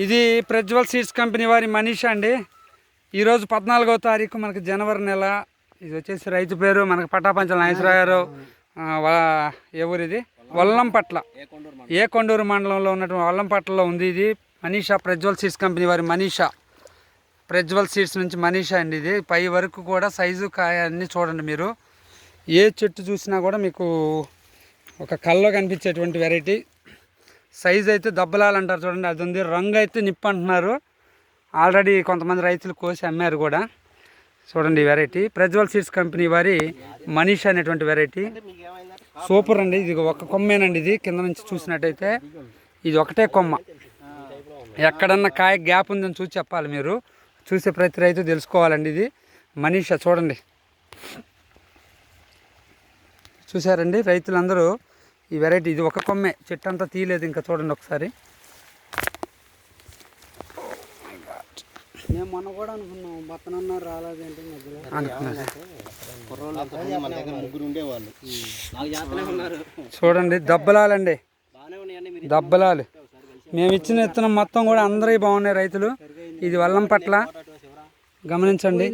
ఇది Prajwal seeds company వారి మనీషా అండి. ఈరోజు 14వ తారీఖు మనకి జనవరి నెల. ఇది వచ్చేసి రైతు పేరు మనకి పట్టాపంచల నాగేశ్వరరావు గారు. ఏ ఊరు ఇది? వల్లంపట్ల, ఏ కొండూరు మండలంలో ఉన్నటువంటి వల్లంపట్లలో ఉంది. ఇది మనీషా ప్రజ్వల్ సీడ్స్ కంపెనీ వారి మనీషా. ప్రజ్వల్ సీడ్స్ నుంచి మనీషా అండి. ఇది పై వరకు కూడా సైజు కాయ అన్నీ చూడండి మీరు. ఏ చెట్టు చూసినా కూడా మీకు ఒక కళ్ళలో కనిపించేటువంటి వెరైటీ. సైజు అయితే దబ్బలాలు అంటారు చూడండి, అది ఉంది. రంగు అయితే నిప్పు అంటున్నారు. ఆల్రెడీ కొంతమంది రైతులు కోసి అమ్మారు కూడా. చూడండి ఈ వెరైటీ ప్రజ్వల్ సీడ్స్ కంపెనీ వారి మనీషా అనేటువంటి వెరైటీ. సూపర్ అండి. ఇది ఒక కొమ్మేనండి. ఇది కింద నుంచి చూసినట్టయితే ఇది ఒకటే కొమ్మ. ఎక్కడన్నా కాయ గ్యాప్ ఉందని చూసి చెప్పాలి మీరు. చూసే ప్రతి రైతు తెలుసుకోవాలండి. ఇది మనీషా చూడండి. చూసారండి రైతులందరూ ఈ వెరైటీ. ఇది ఒక కొమ్మే, చెట్టు అంతా తీయలేదు ఇంకా. చూడండి ఒకసారి. మేము మొన్న కూడా అనుకున్నాం బత్తనన్నా రాలేదేంటి చూడండి దబ్బలాలండి, దబ్బలాలు. మేము ఇచ్చిన విత్తనం మొత్తం కూడా అందరూ బాగున్నాయి రైతులు. ఇది వల్లంపట్ల గమనించండి.